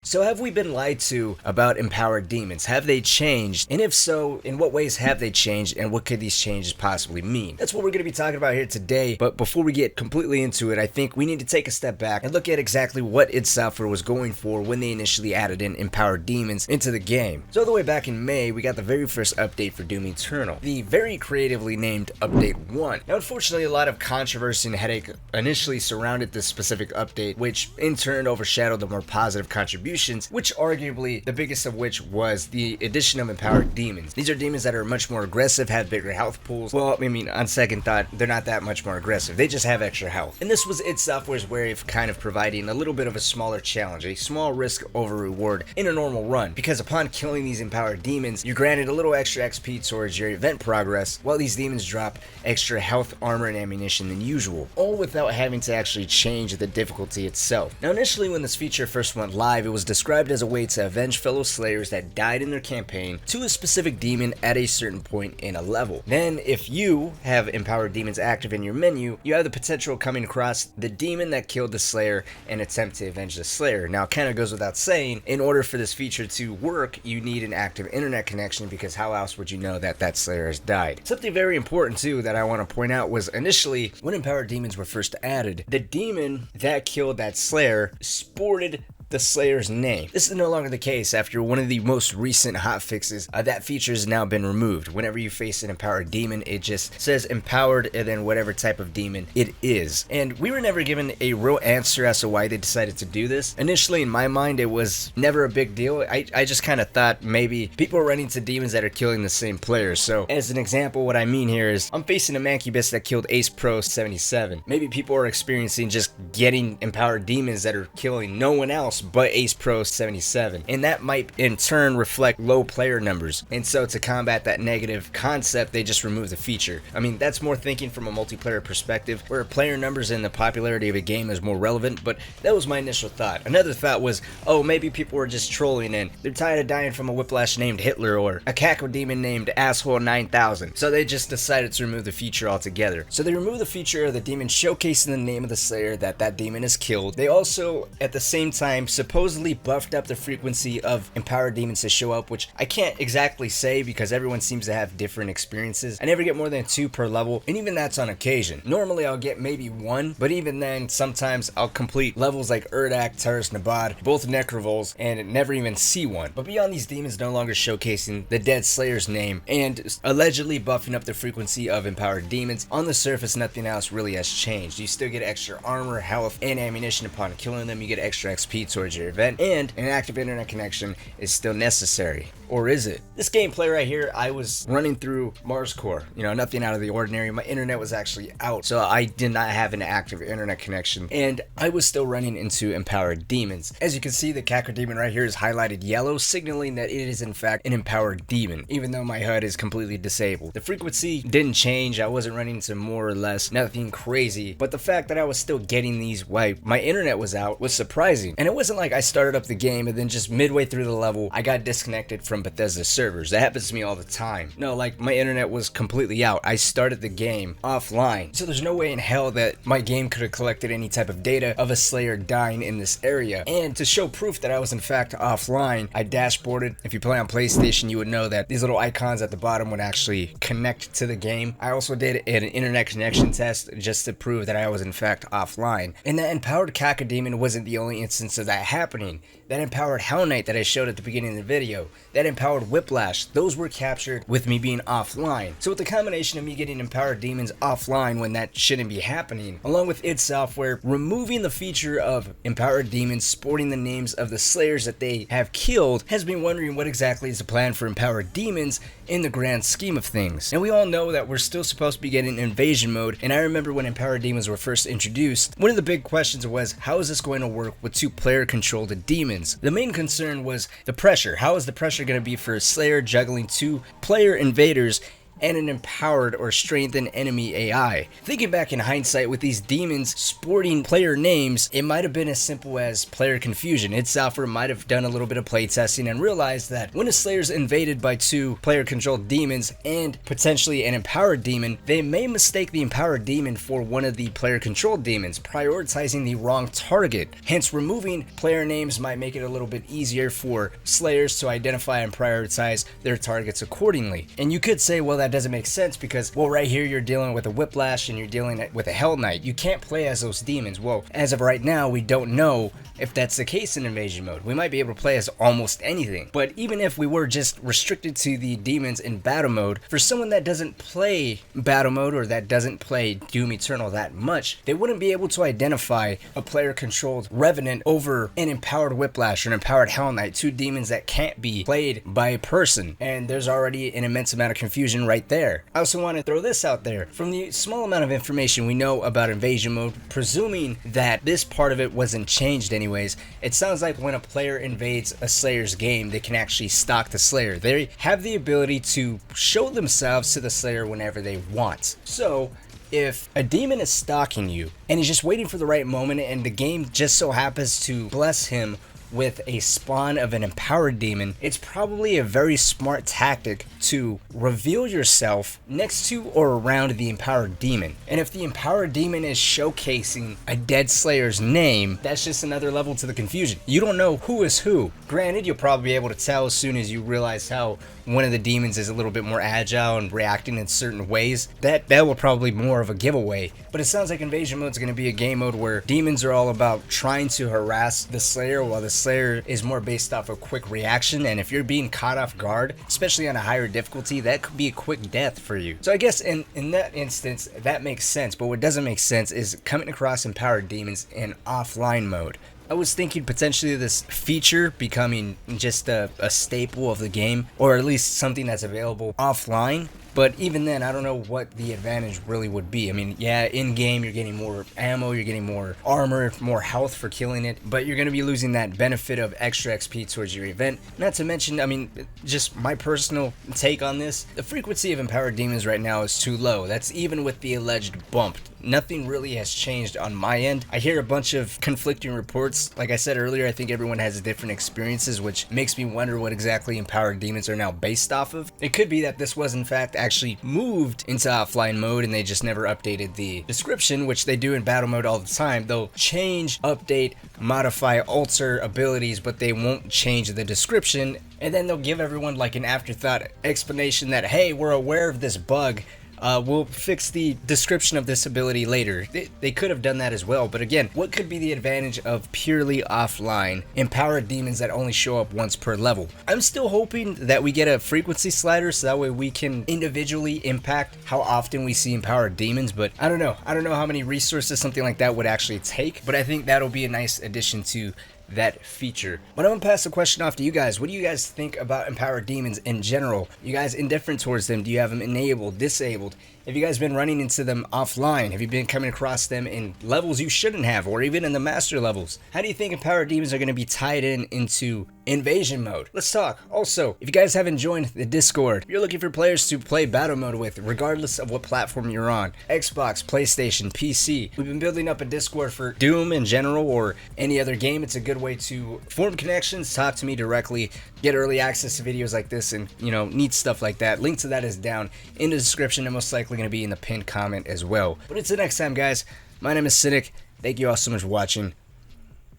So have we been lied to about empowered demons? Have they changed? And if so, in what ways have they changed, and what could these changes possibly mean? That's what we're going to be talking about here today, but before we get completely into it, I think we need to take a step back and look at exactly what id Software was going for when they initially added in empowered demons into the game. So all the way back in May, we got the very first update for Doom Eternal, the very creatively named Update 1. Now unfortunately, a lot of controversy and headache initially surrounded this specific update, which in turn overshadowed the more positive contributions, which arguably the biggest of which was the addition of empowered demons. These are demons that are much more aggressive, have bigger health pools. Well, I mean, on second thought, they're not that much more aggressive. They just have extra health. And this was id Software's way of kind of providing a little bit of a smaller challenge, a small risk over reward in a normal run, because upon killing these empowered demons, you're granted a little extra XP towards your event progress, while these demons drop extra health, armor, and ammunition than usual, all without having to actually change the difficulty itself. Now initially when this feature first went live, it was described as a way to avenge fellow slayers that died in their campaign to a specific demon at a certain point in a level. Then if you have empowered demons active in your menu, you have the potential of coming across the demon that killed the slayer and attempt to avenge the slayer. Now it kind of goes without saying, in order for this feature to work, you need an active internet connection, because how else would you know that that slayer has died? Something very important too that I want to point out was initially when empowered demons were first added, the demon that killed that slayer sported the slayer's name. This is no longer the case after one of the most recent hotfixes. That feature has now been removed. Whenever you face an empowered demon, it just says empowered and then whatever type of demon it is. And we were never given a real answer as to why they decided to do this. Initially, in my mind, it was never a big deal. I just kind of thought maybe people are running into demons that are killing the same players. So as an example, what I mean here is I'm facing a Mancubus that killed Ace Pro 77. Maybe people are experiencing just getting empowered demons that are killing no one else but Ace Pro 77, and that might in turn reflect low player numbers, and so to combat that negative concept, they just remove the feature. I mean, that's more thinking from a multiplayer perspective, where player numbers and the popularity of a game is more relevant, but that was my initial thought. Another thought was, oh, maybe people were just trolling and they're tired of dying from a whiplash named Hitler or a cackle demon named Asshole 9000, so they just decided to remove the feature altogether. So they removed the feature of the demon showcasing the name of the slayer that demon is killed. They also, at the same time, supposedly buffed up the frequency of empowered demons to show up, which I can't exactly say because everyone seems to have different experiences. I never get more than 2 per level, and even that's on occasion. Normally I'll get maybe 1, but even then sometimes I'll complete levels like Urdak, Taurus Nabad, both Necrovols, and never even see one. But beyond these demons no longer showcasing the dead slayer's name and allegedly buffing up the frequency of empowered demons, on the surface nothing else really has changed. You still get extra armor, health, and ammunition upon killing them. You get extra XP towards your event, and an active internet connection is still necessary. Or is it? This gameplay right here, I was running through Mars Core, nothing out of the ordinary. My internet was actually out, so I did not have an active internet connection, and I was still running into empowered demons. As you can see, the Cacker demon right here is highlighted yellow, signaling that it is in fact an empowered demon, even though my HUD is completely disabled. The frequency didn't change. I wasn't running into more or less nothing crazy, but the fact that I was still getting these while my internet was out was surprising. And it wasn't like I started up the game and then just midway through the level I got disconnected from Bethesda servers. That happens to me all the time. No, like my internet was completely out. I started the game offline, so there's no way in hell that my game could have collected any type of data of a slayer dying in this area. And to show proof that I was in fact offline, I dashboarded. If you play on PlayStation, you would know that these little icons at the bottom would actually connect to the game. I also did an internet connection test just to prove that I was in fact offline. And that empowered Cacodemon wasn't the only instance of that happening. That empowered Hell Knight that I showed at the beginning of the video, that empowered Whiplash, those were captured with me being offline. So with the combination of me getting empowered demons offline when that shouldn't be happening, along with id Software removing the feature of empowered demons sporting the names of the slayers that they have killed, has been wondering what exactly is the plan for empowered demons in the grand scheme of things. And we all know that we're still supposed to be getting invasion mode, and I remember when empowered demons were first introduced, one of the big questions was, how is this going to work with 2 player controlled demons? The main concern was the pressure. How is the pressure going to be for a slayer juggling 2 player invaders and an empowered or strengthened enemy AI. Thinking back in hindsight with these demons sporting player names, it might have been as simple as player confusion. id Software might have done a little bit of playtesting and realized that when a Slayer's invaded by 2 player-controlled demons and potentially an empowered demon, they may mistake the empowered demon for one of the player-controlled demons, prioritizing the wrong target. Hence, removing player names might make it a little bit easier for Slayers to identify and prioritize their targets accordingly. And you could say, well, that doesn't make sense because, well, right here you're dealing with a whiplash and you're dealing with a Hell Knight. You can't play as those demons. Well, as of right now, we don't know if that's the case in invasion mode. We might be able to play as almost anything. But even if we were just restricted to the demons in battle mode, for someone that doesn't play battle mode or that doesn't play Doom Eternal that much, they wouldn't be able to identify a player-controlled Revenant over an empowered Whiplash or an empowered Hell Knight, 2 demons that can't be played by a person. And there's already an immense amount of confusion right there. I also want to throw this out there. From the small amount of information we know about invasion mode, presuming that this part of it wasn't changed anyways, it sounds like when a player invades a Slayer's game, they can actually stalk the Slayer. They have the ability to show themselves to the Slayer whenever they want. So if a demon is stalking you and he's just waiting for the right moment and the game just so happens to bless him with a spawn of an empowered demon, it's probably a very smart tactic to reveal yourself next to or around the empowered demon. And if the empowered demon is showcasing a dead Slayer's name, that's just another level to the confusion. You don't know who is who. Granted, you'll probably be able to tell as soon as you realize how one of the demons is a little bit more agile and reacting in certain ways. That will probably be more of a giveaway. But it sounds like invasion mode is going to be a game mode where demons are all about trying to harass the Slayer, while the Slayer is more based off a quick reaction. And if you're being caught off guard, especially on a higher difficulty, that could be a quick death for you. So I guess in that instance, that makes sense. But what doesn't make sense is coming across empowered demons in offline mode. I was thinking potentially this feature becoming just a staple of the game, or at least something that's available offline. But even then, I don't know what the advantage really would be. I mean, yeah, in-game you're getting more ammo, you're getting more armor, more health for killing it, but you're going to be losing that benefit of extra XP towards your event. Not to mention, I mean, just my personal take on this, the frequency of empowered demons right now is too low. That's even with the alleged bump. Nothing really has changed on my end. I hear a bunch of conflicting reports. Like I said earlier, I think everyone has different experiences, which makes me wonder what exactly empowered demons are now based off of. It could be that this was in fact actually moved into offline mode and they just never updated the description, which they do in battle mode all the time. They'll change, update, modify, alter abilities, but they won't change the description. And then they'll give everyone like an afterthought explanation that, hey, we're aware of this bug. We'll fix the description of this ability later. They could have done that as well, but again, what could be the advantage of purely offline empowered demons that only show up once per level? I'm still hoping that we get a frequency slider so that way we can individually impact how often we see empowered demons, but I don't know. I don't know how many resources something like that would actually take, but I think that'll be a nice addition to that feature. But I'm gonna pass the question off to you guys. What do you guys think about empowered demons in general? You guys indifferent towards them? Do you have them enabled, disabled? Have you guys been running into them offline? Have you been coming across them in levels you shouldn't have, or even in the master levels? How do you think empowered demons are going to be tied into invasion mode? Let's talk. Also, if you guys haven't joined the Discord, you're looking for players to play battle mode with, regardless of what platform you're on, Xbox, PlayStation, PC. We've been building up a Discord for Doom in general or any other game. It's a good way to form connections, talk to me directly, get early access to videos like this, and neat stuff like that. Link to that is down in the description and most likely going to be in the pinned comment as well. But until next time, guys, my name is Cynic. Thank you all so much for watching,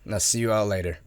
and I'll see you all later.